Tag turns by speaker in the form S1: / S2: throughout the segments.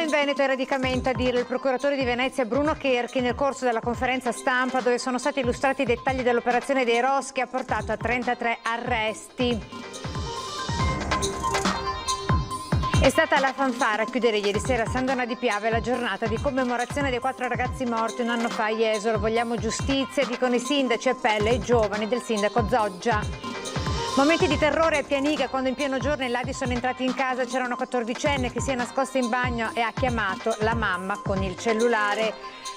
S1: in Veneto e radicamento, a dire il procuratore di Venezia Bruno Cherchi nel corso della conferenza stampa dove sono stati illustrati i dettagli dell'operazione dei ROS che ha portato a 33 arresti. È stata la fanfara a chiudere ieri sera a San Donà di Piave la giornata di commemorazione dei 4 ragazzi morti un anno fa a Jesolo. Vogliamo giustizia, dicono i sindaci, appella ai giovani del sindaco Zoggia. Momenti di terrore a Pianiga quando in pieno giorno i ladri sono entrati in casa, c'era una 14enne che si è nascosta in bagno e ha chiamato la mamma con il cellulare.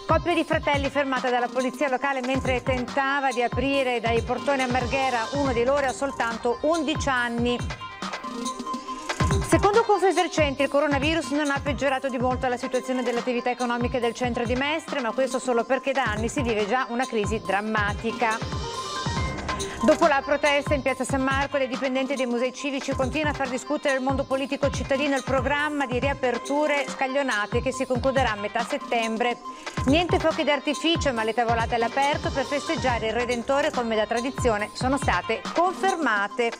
S1: Coppia di fratelli fermata dalla polizia locale mentre tentava di aprire dai portoni a Marghera, uno di loro ha soltanto 11 anni. Secondo Confesercenti il coronavirus non ha peggiorato di molto la situazione delle attività economiche del centro di Mestre, ma questo solo perché da anni si vive già una crisi drammatica. Dopo la protesta in piazza San Marco, dei dipendenti dei musei civici continua a far discutere il mondo politico cittadino il programma di riaperture scaglionate che si concluderà a metà settembre. Niente fuochi d'artificio, ma le tavolate all'aperto per festeggiare il Redentore come da tradizione sono state confermate.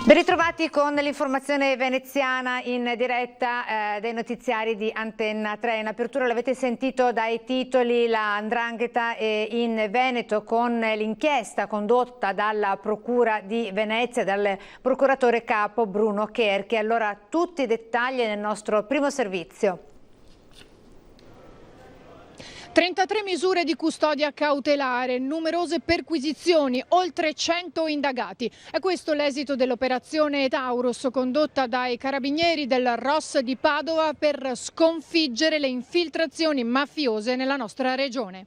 S1: Ben ritrovati con l'informazione veneziana in diretta dai notiziari di Antenna 3. In apertura l'avete sentito dai titoli, la 'ndrangheta in Veneto con l'inchiesta condotta dalla Procura di Venezia, dal procuratore capo Bruno Cherchi. Allora tutti i dettagli nel nostro primo servizio.
S2: 33 misure di custodia cautelare, numerose perquisizioni, oltre 100 indagati. È questo l'esito dell'operazione Taurus condotta dai carabinieri del ROS di Padova per sconfiggere le infiltrazioni mafiose nella nostra regione.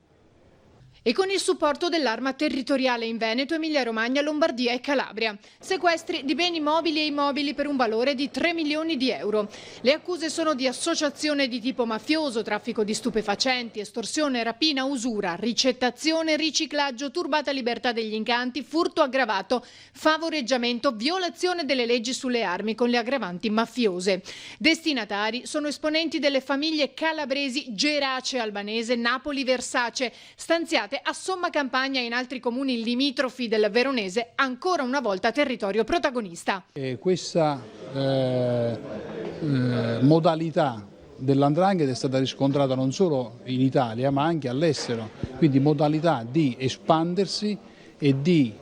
S2: E con il supporto dell'Arma Territoriale in Veneto, Emilia-Romagna, Lombardia e Calabria. Sequestri di beni mobili e immobili per un valore di 3 milioni di euro. Le accuse sono di associazione di tipo mafioso, traffico di stupefacenti, estorsione, rapina, usura, ricettazione, riciclaggio, turbata libertà degli incanti, furto aggravato, favoreggiamento, violazione delle leggi sulle armi con le aggravanti mafiose. Destinatari sono esponenti delle famiglie calabresi Gerace Albanese, Napoli Versace, stanziate a somma campagna in altri comuni limitrofi del Veronese, ancora una volta territorio protagonista.
S3: Questa modalità dell''ndrangheta è stata riscontrata non solo in Italia ma anche all'estero, quindi modalità di espandersi e di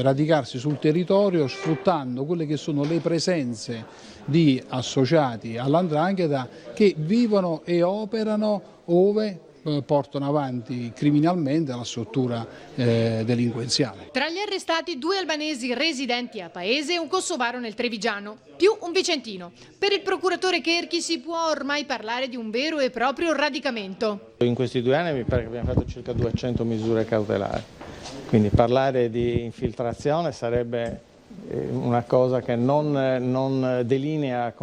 S3: radicarsi sul territorio sfruttando quelle che sono le presenze di associati all''ndrangheta che vivono e operano ove portano avanti criminalmente la struttura delinquenziale.
S2: Tra gli arrestati 2 albanesi residenti a Paese e un kosovaro nel Trevigiano, più un vicentino. Per il procuratore Cherchi si può ormai parlare di un vero e proprio radicamento.
S4: In questi 2 anni mi pare che abbiamo fatto circa 200 misure cautelari, quindi parlare di infiltrazione sarebbe una cosa che non delinea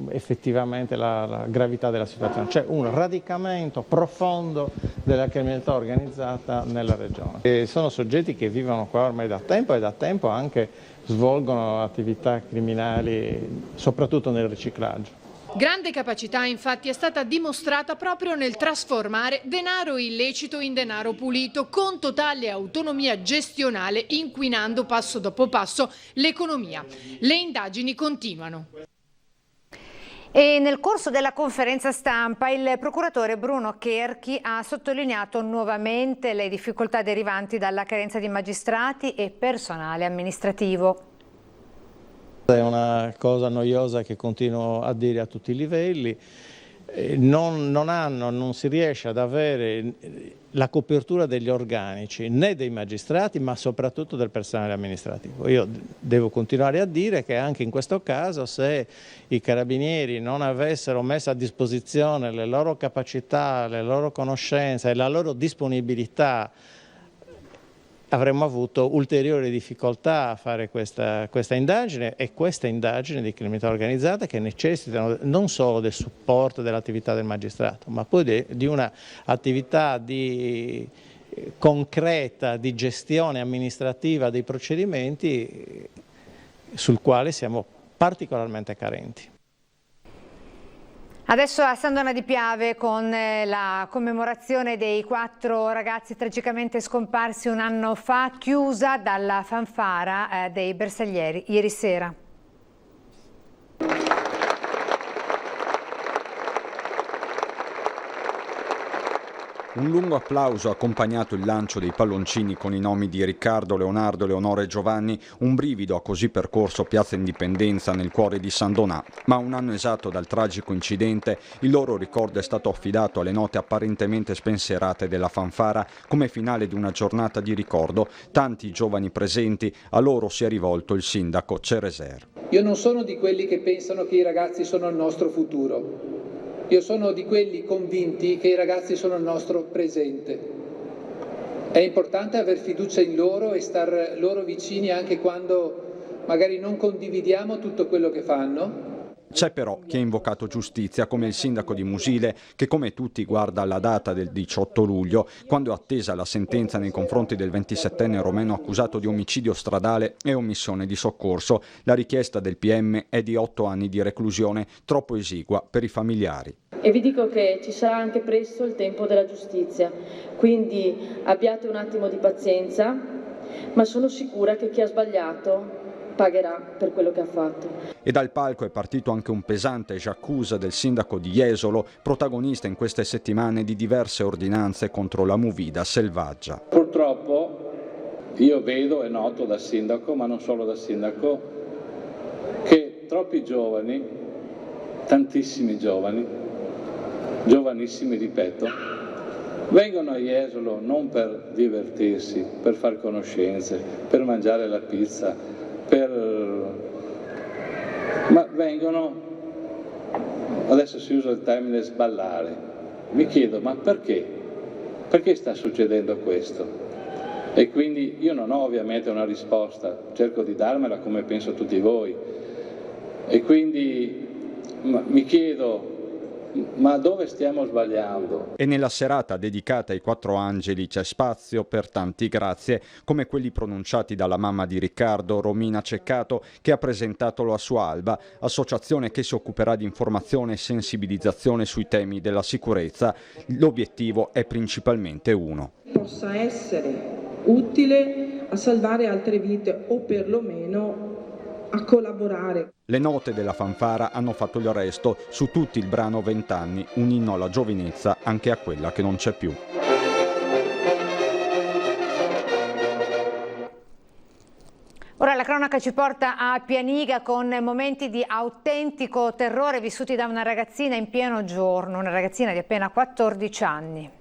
S4: effettivamente la gravità della situazione. C'è un radicamento profondo della criminalità organizzata nella regione. E sono soggetti che vivono qua ormai da tempo e da tempo anche svolgono attività criminali, soprattutto nel riciclaggio.
S2: Grande capacità infatti è stata dimostrata proprio nel trasformare denaro illecito in denaro pulito con totale autonomia gestionale, inquinando passo dopo passo l'economia. Le indagini continuano.
S1: E nel corso della conferenza stampa il procuratore Bruno Cherchi ha sottolineato nuovamente le difficoltà derivanti dalla carenza di magistrati e personale amministrativo.
S4: È una cosa noiosa che continuo a dire a tutti i livelli, non si riesce ad avere la copertura degli organici né dei magistrati ma soprattutto del personale amministrativo. Io devo continuare a dire che anche in questo caso se i carabinieri non avessero messo a disposizione le loro capacità, le loro conoscenze e la loro disponibilità avremmo avuto ulteriori difficoltà a fare questa indagine e questa indagine di criminalità organizzata che necessitano non solo del supporto dell'attività del magistrato, ma poi di un'attività concreta di gestione amministrativa dei procedimenti sul quale siamo particolarmente carenti.
S1: Adesso a San Donà di Piave con la commemorazione dei 4 ragazzi tragicamente scomparsi un anno fa, chiusa dalla fanfara dei bersaglieri ieri sera.
S5: Un lungo applauso ha accompagnato il lancio dei palloncini con i nomi di Riccardo, Leonardo, Eleonora e Giovanni, un brivido ha così percorso Piazza Indipendenza nel cuore di San Donà, ma un anno esatto dal tragico incidente il loro ricordo è stato affidato alle note apparentemente spensierate della fanfara come finale di una giornata di ricordo. Tanti giovani presenti, a loro si è rivolto il sindaco Cereser.
S6: Io non sono di quelli che pensano che i ragazzi sono il nostro futuro. Io sono di quelli convinti che i ragazzi sono il nostro presente. È importante aver fiducia in loro e star loro vicini anche quando magari non condividiamo tutto quello che fanno.
S5: C'è però chi ha invocato giustizia, come il sindaco di Musile, che come tutti guarda alla data del 18 luglio, quando è attesa la sentenza nei confronti del 27enne romeno accusato di omicidio stradale e omissione di soccorso. La richiesta del PM è di 8 anni di reclusione, troppo esigua per i familiari.
S7: E vi dico che ci sarà anche presto il tempo della giustizia, quindi abbiate un attimo di pazienza, ma sono sicura che chi ha sbagliato pagherà per quello che ha fatto.
S5: E dal palco è partito anche un pesante j'accuse del sindaco di Jesolo, protagonista in queste settimane di diverse ordinanze contro la movida selvaggia.
S8: Purtroppo io vedo e noto da sindaco, ma non solo da sindaco, che troppi giovani, tantissimi giovani, giovanissimi ripeto, vengono a Jesolo non per divertirsi, per far conoscenze, per mangiare la pizza, ma vengono, adesso si usa il termine sballare. Mi chiedo, ma perché? Perché sta succedendo questo? E quindi io non ho ovviamente una risposta, cerco di darmela come penso tutti voi. E quindi mi chiedo, ma dove stiamo sbagliando?
S5: E nella serata dedicata ai 4 angeli c'è spazio per tanti grazie, come quelli pronunciati dalla mamma di Riccardo, Romina Ceccato, che ha presentato la sua Alba, associazione che si occuperà di informazione e sensibilizzazione sui temi della sicurezza. L'obiettivo è principalmente uno.
S9: Possa essere utile a salvare altre vite o perlomeno a collaborare.
S5: Le note della fanfara hanno fatto il resto, su tutti il brano 20 anni, un inno alla giovinezza, anche a quella che non c'è più.
S1: Ora la cronaca ci porta a Pianiga con momenti di autentico terrore vissuti da una ragazzina in pieno giorno, una ragazzina di appena 14 anni.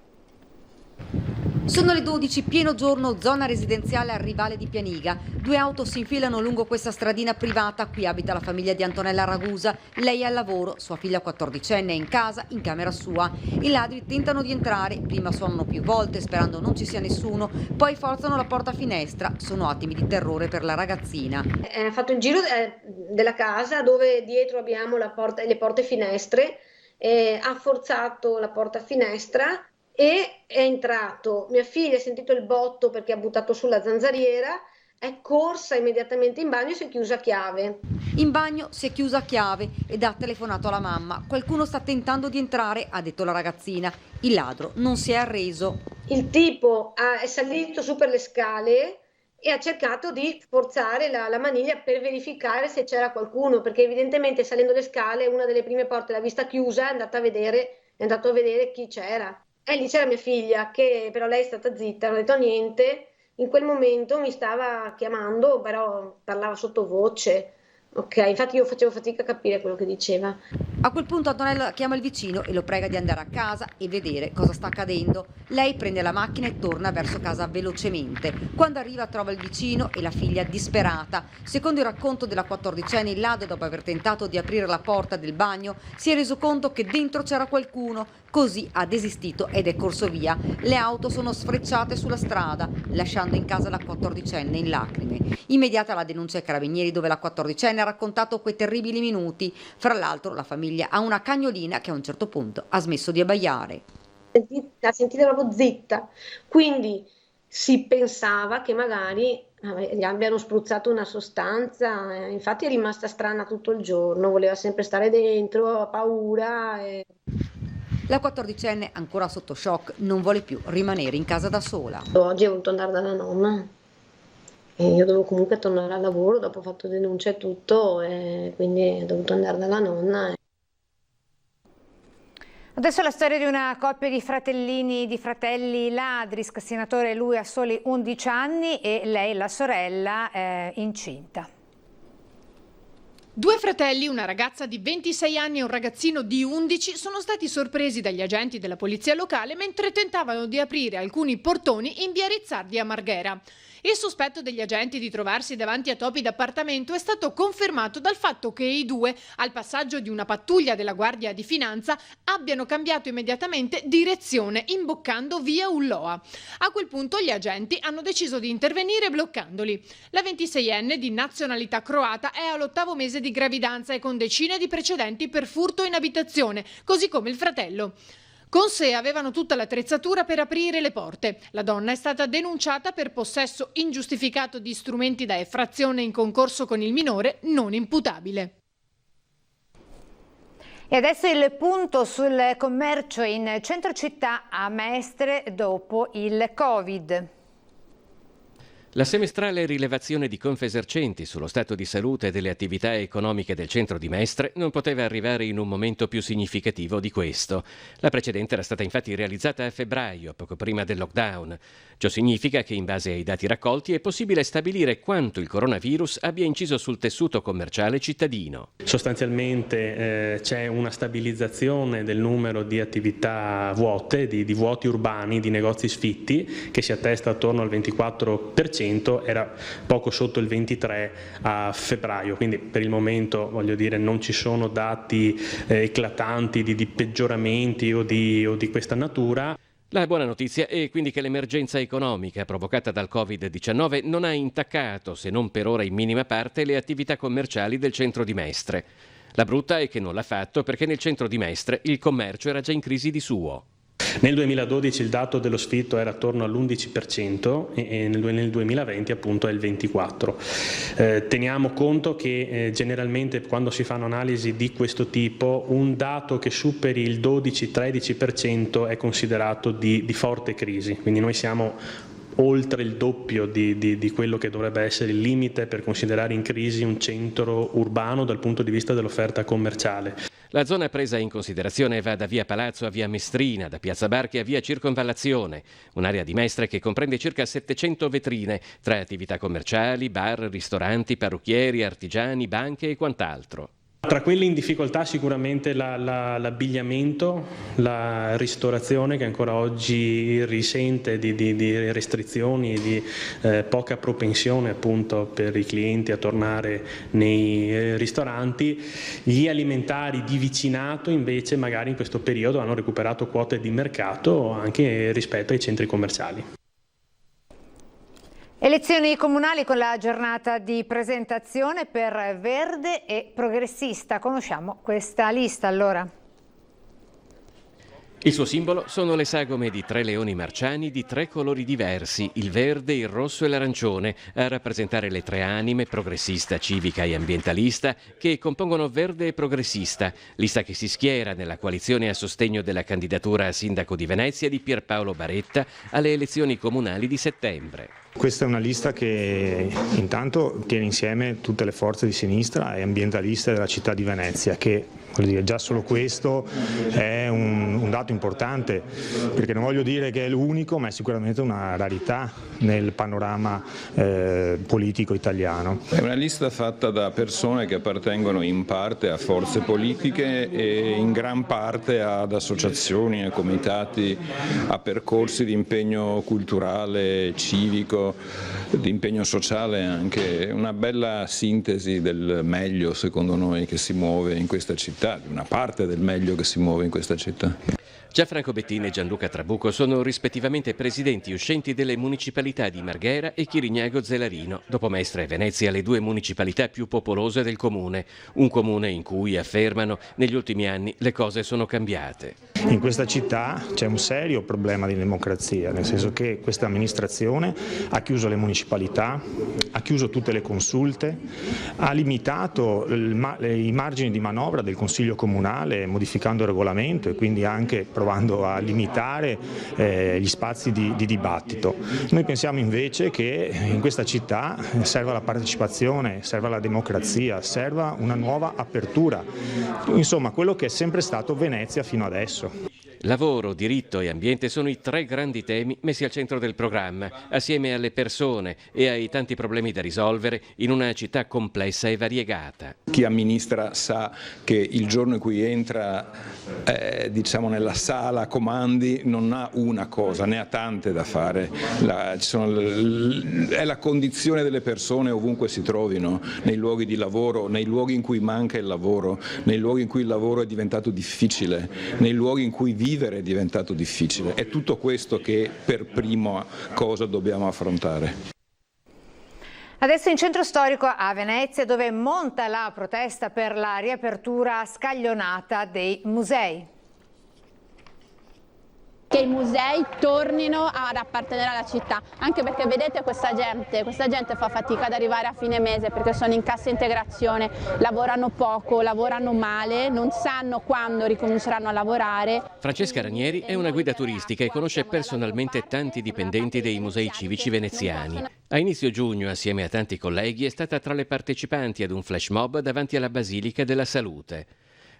S10: Sono le 12, pieno giorno, zona residenziale al Rivale di Pianiga. 2 auto si infilano lungo questa stradina privata. Qui abita la famiglia di Antonella Ragusa. Lei è al lavoro, sua figlia 14enne è in casa, in camera sua. I ladri tentano di entrare, prima suonano più volte sperando non ci sia nessuno, poi forzano la porta finestra. Sono attimi di terrore per la ragazzina.
S11: Ha fatto il giro della casa dove dietro abbiamo le porte finestre, ha forzato la porta finestra e è entrato. Mia figlia ha sentito il botto perché ha buttato sulla zanzariera, è corsa immediatamente in bagno e si è chiusa a chiave.
S10: In bagno si è chiusa a chiave ed ha telefonato alla mamma. Qualcuno sta tentando di entrare, ha detto la ragazzina. Il ladro non si è arreso.
S11: Il tipo è salito su per le scale e ha cercato di forzare la maniglia per verificare se c'era qualcuno, perché evidentemente salendo le scale una delle prime porte l'ha vista chiusa, è andato a vedere chi c'era. E lì c'era mia figlia, che però lei è stata zitta, non ha detto niente. In quel momento mi stava chiamando, però parlava sottovoce. Ok, infatti io facevo fatica a capire quello che diceva.
S10: A quel punto Antonella chiama il vicino e lo prega di andare a casa e vedere cosa sta accadendo. Lei prende la macchina e torna verso casa velocemente. Quando arriva trova il vicino e la figlia disperata. Secondo il racconto della 14enne, il ladro, dopo aver tentato di aprire la porta del bagno, si è reso conto che dentro c'era qualcuno. Così ha desistito ed è corso via. Le auto sono sfrecciate sulla strada, lasciando in casa la 14enne in lacrime. Immediata la denuncia ai carabinieri, dove la 14enne ha raccontato quei terribili minuti. Fra l'altro la famiglia ha una cagnolina che a un certo punto ha smesso di abbaiare.
S11: La sentita proprio zitta, quindi si pensava che magari gli abbiano spruzzato una sostanza, infatti è rimasta strana tutto il giorno, voleva sempre stare dentro, ha paura.
S10: La 14enne, ancora sotto shock, non vuole più rimanere in casa da sola.
S11: Oggi ho voluto andare dalla nonna. Io dovevo comunque tornare al lavoro, dopo ho fatto denuncia e tutto, e quindi ho dovuto andare dalla nonna.
S1: Adesso la storia di una coppia di fratelli ladri, scassinatore lui ha soli 11 anni e lei, la sorella, è incinta.
S2: Due fratelli, una ragazza di 26 anni e un ragazzino di 11, sono stati sorpresi dagli agenti della polizia locale mentre tentavano di aprire alcuni portoni in via Rizzardi a Marghera. Il sospetto degli agenti di trovarsi davanti a topi d'appartamento è stato confermato dal fatto che i due, al passaggio di una pattuglia della Guardia di Finanza, abbiano cambiato immediatamente direzione, imboccando via Ulloa. A quel punto gli agenti hanno deciso di intervenire bloccandoli. La 26enne, di nazionalità croata, è all'8° mese di gravidanza e con decine di precedenti per furto in abitazione, così come il fratello. Con sé avevano tutta l'attrezzatura per aprire le porte. La donna è stata denunciata per possesso ingiustificato di strumenti da effrazione in concorso con il minore non imputabile.
S1: E adesso il punto sul commercio in centro città a Mestre dopo il Covid.
S12: La semestrale rilevazione di Confesercenti sullo stato di salute delle attività economiche del centro di Mestre non poteva arrivare in un momento più significativo di questo. La precedente era stata infatti realizzata a febbraio, poco prima del lockdown. Ciò significa che in base ai dati raccolti è possibile stabilire quanto il coronavirus abbia inciso sul tessuto commerciale cittadino.
S13: Sostanzialmente c'è una stabilizzazione del numero di attività vuote, di vuoti urbani, di negozi sfitti, che si attesta attorno al 24%. Era poco sotto il 23% a febbraio, quindi per il momento non ci sono dati eclatanti di peggioramenti o di questa natura.
S12: La buona notizia è quindi che l'emergenza economica provocata dal Covid-19 non ha intaccato, se non per ora in minima parte, le attività commerciali del centro di Mestre. La brutta è che non l'ha fatto perché nel centro di Mestre il commercio era già in crisi di suo.
S13: Nel 2012 il dato dello sfitto era attorno all'11% e nel 2020 appunto è il 24%. Teniamo conto che generalmente quando si fanno analisi di questo tipo un dato che superi il 12-13% è considerato di forte crisi, quindi noi siamo oltre il doppio di quello che dovrebbe essere il limite per considerare in crisi un centro urbano dal punto di vista dell'offerta commerciale.
S12: La zona presa in considerazione va da via Palazzo a via Mestrina, da piazza Barchi a via Circonvallazione, un'area di Mestre che comprende circa 700 vetrine tra attività commerciali, bar, ristoranti, parrucchieri, artigiani, banche e quant'altro.
S13: Tra quelli in difficoltà sicuramente l'abbigliamento, la ristorazione che ancora oggi risente di restrizioni e di poca propensione appunto per i clienti a tornare nei ristoranti. Gli alimentari di vicinato invece magari in questo periodo hanno recuperato quote di mercato anche rispetto ai centri commerciali.
S1: Elezioni comunali con la giornata di presentazione per Verde e Progressista. Conosciamo questa lista allora.
S12: Il suo simbolo sono le sagome di 3 leoni marciani di 3 colori diversi, il verde, il rosso e l'arancione, a rappresentare le 3 anime, progressista, civica e ambientalista, che compongono Verde e Progressista, lista che si schiera nella coalizione a sostegno della candidatura a sindaco di Venezia di Pierpaolo Baretta alle elezioni comunali di settembre.
S14: Questa è una lista che intanto tiene insieme tutte le forze di sinistra e ambientaliste della città di Venezia, che già solo questo è un dato importante, perché non voglio dire che è l'unico, ma è sicuramente una rarità nel panorama politico italiano.
S15: È una lista fatta da persone che appartengono in parte a forze politiche e in gran parte ad associazioni, a comitati, a percorsi di impegno culturale, civico, di impegno sociale anche. Una bella sintesi del meglio, secondo noi, che si muove in questa città, di una parte del meglio che si muove in questa città.
S12: Gianfranco Bettini e Gianluca Trabucco sono rispettivamente presidenti uscenti delle municipalità di Marghera e Chirignago Zelarino, dopo Mestre e Venezia le 2 municipalità più popolose del comune, un comune in cui, affermano, negli ultimi anni le cose sono cambiate.
S14: In questa città c'è un serio problema di democrazia, nel senso che questa amministrazione ha chiuso le municipalità, ha chiuso tutte le consulte, ha limitato i margini di manovra del Consiglio Comunale modificando il regolamento e quindi anche provando a limitare gli spazi di dibattito. Noi pensiamo invece che in questa città serva la partecipazione, serva la democrazia, serva una nuova apertura, insomma quello che è sempre stato Venezia fino adesso.
S12: Lavoro, diritto e ambiente sono i 3 grandi temi messi al centro del programma, assieme alle persone e ai tanti problemi da risolvere in una città complessa e variegata.
S15: Chi amministra sa che il giorno in cui entra nella sala comandi non ha una cosa, ne ha tante da fare. È la condizione delle persone ovunque si trovino, nei luoghi di lavoro, nei luoghi in cui manca il lavoro, nei luoghi in cui il lavoro è diventato difficile, nei luoghi in cui vivere è diventato difficile. È tutto questo che per prima cosa dobbiamo affrontare.
S1: Adesso in centro storico a Venezia, dove monta la protesta per la riapertura scaglionata dei musei.
S16: Che i musei tornino ad appartenere alla città, anche perché vedete questa gente fa fatica ad arrivare a fine mese perché sono in cassa integrazione, lavorano poco, lavorano male, non sanno quando ricominceranno a lavorare.
S12: Francesca Ranieri è una guida turistica e conosce personalmente tanti dipendenti dei musei civici veneziani. A inizio giugno, assieme a tanti colleghi, è stata tra le partecipanti ad un flash mob davanti alla Basilica della Salute.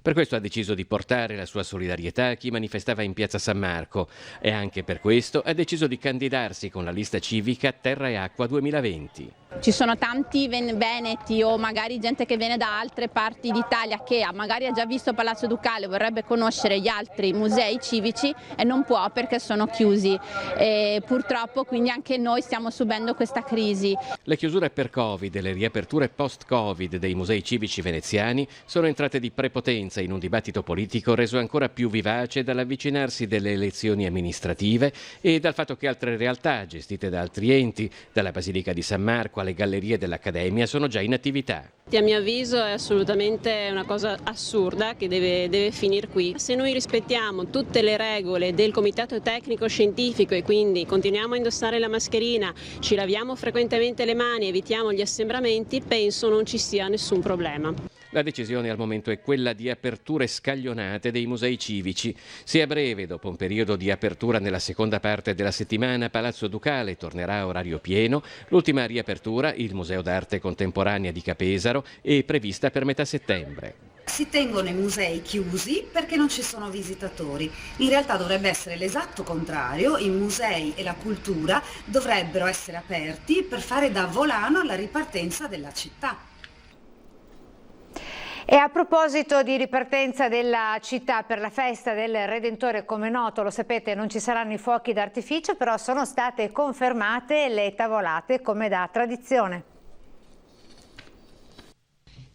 S12: Per questo ha deciso di portare la sua solidarietà a chi manifestava in piazza San Marco e anche per questo ha deciso di candidarsi con la lista civica Terra e Acqua 2020.
S16: Ci sono tanti veneti o magari gente che viene da altre parti d'Italia che magari ha già visto Palazzo Ducale, vorrebbe conoscere gli altri musei civici e non può perché sono chiusi. E purtroppo quindi anche noi stiamo subendo questa crisi.
S12: Le chiusure per Covid e le riaperture post-Covid dei musei civici veneziani sono entrate di prepotenza in un dibattito politico reso ancora più vivace dall'avvicinarsi delle elezioni amministrative e dal fatto che altre realtà gestite da altri enti, dalla Basilica di San Marco alle gallerie dell'Accademia, sono già in attività.
S17: A mio avviso è assolutamente una cosa assurda che deve finire qui. Se noi rispettiamo tutte le regole del comitato tecnico scientifico e quindi continuiamo a indossare la mascherina, ci laviamo frequentemente le mani, evitiamo gli assembramenti, penso non ci sia nessun problema.
S12: La decisione al momento è quella di aperture scaglionate dei musei civici. Se a breve, dopo un periodo di apertura nella seconda parte della settimana, Palazzo Ducale tornerà a orario pieno, l'ultima riapertura, il Museo d'Arte Contemporanea di Capesaro, è prevista per metà settembre.
S18: Si tengono i musei chiusi perché non ci sono visitatori. In realtà dovrebbe essere l'esatto contrario, i musei e la cultura dovrebbero essere aperti per fare da volano alla ripartenza della città.
S1: E a proposito di ripartenza della città per la festa del Redentore, come noto, lo sapete, non ci saranno i fuochi d'artificio, però sono state confermate le tavolate come da tradizione.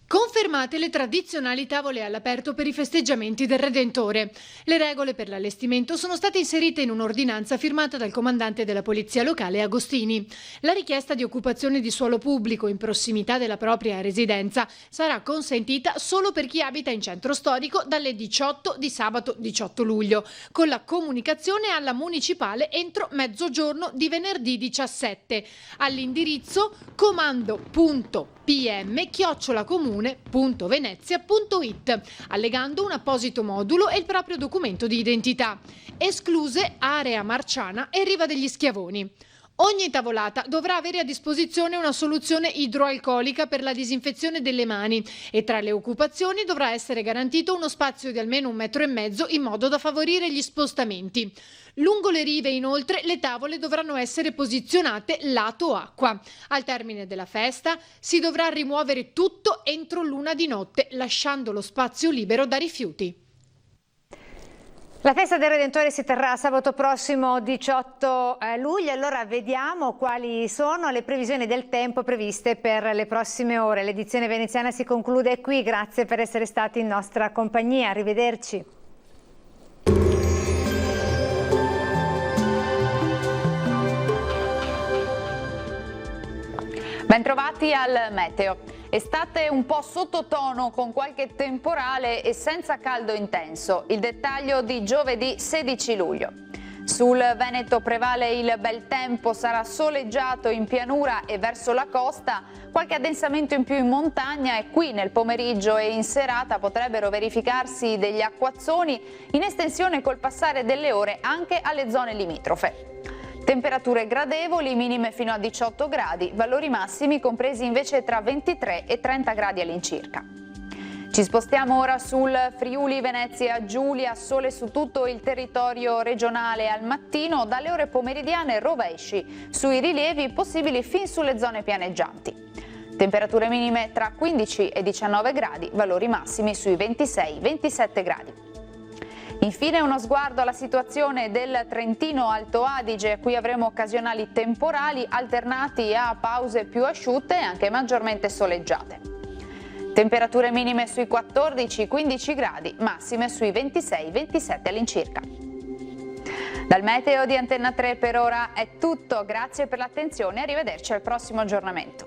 S2: Confermate le tradizionali tavole all'aperto per i festeggiamenti del Redentore. Le regole per l'allestimento sono state inserite in un'ordinanza firmata dal comandante della polizia locale Agostini. La richiesta di occupazione di suolo pubblico in prossimità della propria residenza sarà consentita solo per chi abita in centro storico dalle 18 di sabato 18 luglio, con la comunicazione alla municipale entro mezzogiorno di venerdì 17, all'indirizzo comando.pm@comune.venezia.it, allegando un apposito modulo e il proprio documento di identità. Escluse Area Marciana e Riva degli Schiavoni. Ogni tavolata dovrà avere a disposizione una soluzione idroalcolica per la disinfezione delle mani e tra le occupazioni dovrà essere garantito uno spazio di almeno 1,5 metri in modo da favorire gli spostamenti. Lungo le rive, inoltre, le tavole dovranno essere posizionate lato acqua. Al termine della festa si dovrà rimuovere tutto entro l'1 di notte, lasciando lo spazio libero da rifiuti.
S1: La festa del Redentore si terrà sabato prossimo 18 luglio, allora vediamo quali sono le previsioni del tempo previste per le prossime ore. L'edizione veneziana si conclude qui, grazie per essere stati in nostra compagnia, arrivederci.
S19: Bentrovati al meteo. Estate un po' sottotono con qualche temporale e senza caldo intenso. Il dettaglio di giovedì 16 luglio. Sul Veneto prevale il bel tempo, sarà soleggiato in pianura e verso la costa, qualche addensamento in più in montagna e qui nel pomeriggio e in serata potrebbero verificarsi degli acquazzoni in estensione col passare delle ore anche alle zone limitrofe. Temperature gradevoli, minime fino a 18 gradi, valori massimi compresi invece tra 23 e 30 gradi all'incirca. Ci spostiamo ora sul Friuli Venezia Giulia, sole su tutto il territorio regionale al mattino, dalle ore pomeridiane rovesci sui rilievi possibili fin sulle zone pianeggianti. Temperature minime tra 15 e 19 gradi, valori massimi sui 26-27 gradi. Infine uno sguardo alla situazione del Trentino Alto Adige, qui avremo occasionali temporali alternati a pause più asciutte e anche maggiormente soleggiate. Temperature minime sui 14-15 gradi, massime sui 26-27 all'incirca. Dal meteo di Antenna 3 per ora è tutto, grazie per l'attenzione e arrivederci al prossimo aggiornamento.